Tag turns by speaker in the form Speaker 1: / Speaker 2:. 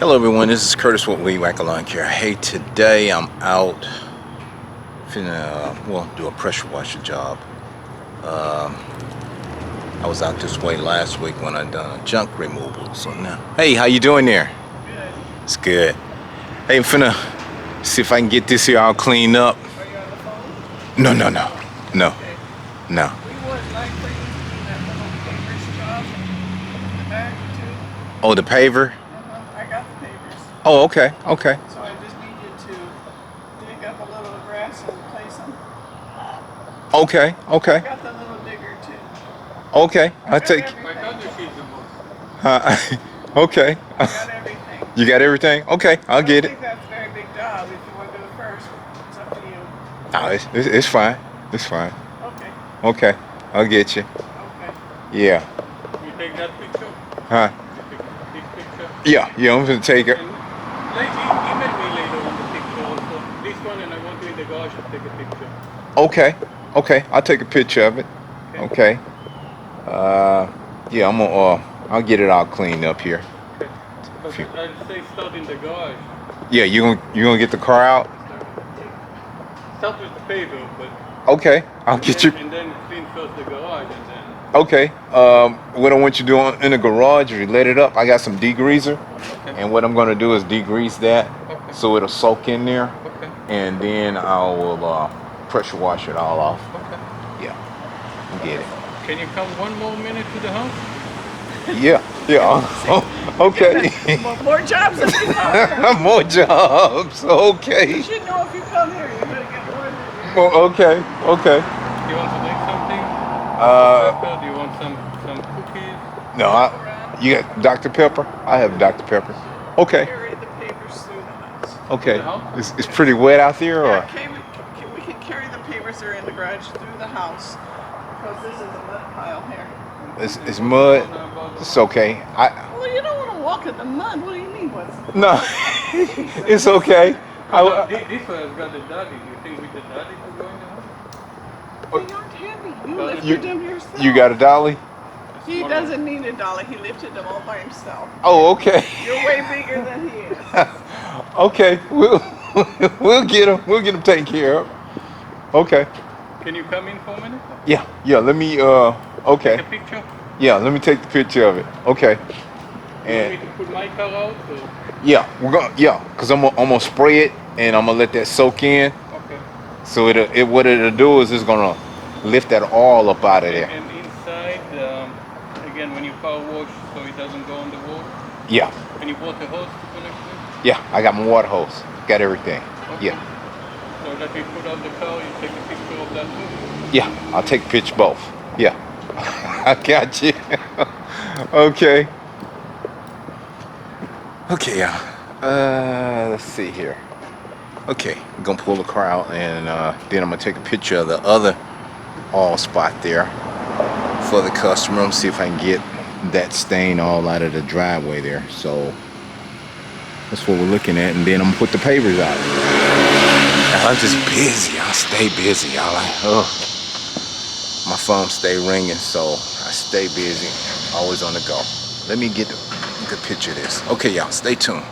Speaker 1: Hello everyone, this is Curtis with Weed Whacker Lawn Care. Hey, today I'm out finna do a pressure washer job. I was out this way last week when I done a junk removal. So now, hey, how you doing there?
Speaker 2: Good.
Speaker 1: It's good. Hey, I'm finna see if I can get this here all cleaned up.
Speaker 2: Are you on the phone?
Speaker 1: No.
Speaker 2: Okay.
Speaker 1: No.
Speaker 2: We would like for you to do that little papers job in the back too.
Speaker 1: Oh, the paver?
Speaker 2: I got the papers.
Speaker 1: Oh, okay.
Speaker 2: So I just need you to dig up a little grass and place them.
Speaker 1: Okay.
Speaker 2: I got the little digger too.
Speaker 1: Okay. I'll take. Okay.
Speaker 2: I got everything.
Speaker 1: You got everything? Okay, I'll get
Speaker 2: I
Speaker 1: it.
Speaker 2: don't think that's a very big job. If you want to do it first, it's up to you.
Speaker 1: No, it's fine. It's fine.
Speaker 2: Okay.
Speaker 1: Okay, I'll get you.
Speaker 2: Okay.
Speaker 1: Yeah.
Speaker 3: You take that picture?
Speaker 1: Huh?
Speaker 3: You take a big picture?
Speaker 1: Yeah, I'm gonna take it.
Speaker 3: And email me later on the picture also. This one, and I want you in the garage to take a picture.
Speaker 1: Okay, I'll take a picture of it. Okay. Yeah, I'll get it all cleaned up here.
Speaker 3: Okay. But I'd say start in the garage.
Speaker 1: Yeah, you gonna get the car out?
Speaker 3: Start with the paver, but.
Speaker 1: Okay, I'll get you.
Speaker 3: And then clean first the garage, and then.
Speaker 1: Okay. What I want you to do in the garage is you let it up. I got some degreaser,
Speaker 3: Okay.
Speaker 1: and what I'm gonna do is degrease that
Speaker 3: Okay.
Speaker 1: so it'll soak in there,
Speaker 3: Okay.
Speaker 1: and then I will pressure wash it all off.
Speaker 3: Okay.
Speaker 1: Yeah, get it.
Speaker 3: Can you come one more minute to the house?
Speaker 1: Yeah. Oh, okay.
Speaker 2: More jobs if you come.
Speaker 1: More jobs. Okay.
Speaker 2: You should know if you come here, you're going to get more than you.
Speaker 1: Well, okay.
Speaker 3: Do you want to make something? Do you want some cookies?
Speaker 1: No, you got Dr. Pepper? I have Dr. Pepper. Okay.
Speaker 2: Carry the papers through the house.
Speaker 1: Okay. It's pretty wet out there, or?
Speaker 2: Yeah, we can carry the papers that are in the garage through the house because this is a mud pile here.
Speaker 1: It's mud. It's okay.
Speaker 2: Well, you don't want to walk in the mud. What do you mean?
Speaker 1: No. It's okay.
Speaker 3: This one has got the daddy. Do you think with the daddy to go in the house?
Speaker 2: They aren't heavy. You lifted them yourself.
Speaker 1: You got a dolly?
Speaker 2: He doesn't need a dolly. He lifted them all by himself.
Speaker 1: Oh, okay.
Speaker 2: You're way bigger than he is.
Speaker 1: Okay. We'll get him. We'll get him taken care of. Okay.
Speaker 3: Can you come in for a minute?
Speaker 1: Yeah. Let me okay.
Speaker 3: Take a picture?
Speaker 1: Yeah, let me take the picture of it. Okay.
Speaker 3: You want
Speaker 1: And
Speaker 3: me to put my car out? Or?
Speaker 1: cause I'm gonna spray it and I'm gonna let that soak in.
Speaker 3: Okay.
Speaker 1: So what it'll do is it's gonna lift that all up out of there.
Speaker 3: And inside, again, when you car wash, so it doesn't go on the wall.
Speaker 1: Yeah,
Speaker 3: And you bought a hose to connect it?
Speaker 1: yeah. I got my water hose. Got everything.
Speaker 3: Okay.
Speaker 1: Yeah,
Speaker 3: So that we put out the car, you take a picture of that too?
Speaker 1: yeah. I'll take a picture both. Yeah, I got you. Okay. Okay, yeah. Let's see here. Okay, I'm gonna pull the car out and then I'm gonna take a picture of the other all spot there for the customer. I'm gonna see if I can get that stain all out of the driveway there. So that's what we're looking at, and then I'm gonna put the pavers out. I'm just busy. I stay busy, y'all. My phone stay ringing, so I stay busy, always on the go. Let me get a good picture of this. Okay, y'all, stay tuned.